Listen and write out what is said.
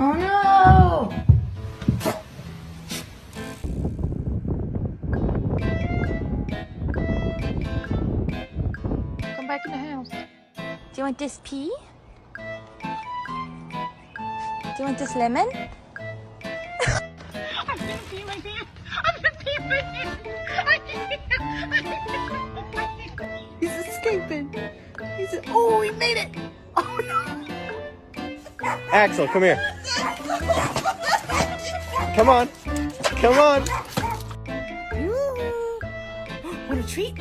Oh no! Come back in the house. Do you want this pea? Do you want this lemon? I'm gonna pee my pants. I'm gonna pee my pants. He's escaping. Oh, he made it! Oh no! Axel, come here. Come on. Come on. What a treat!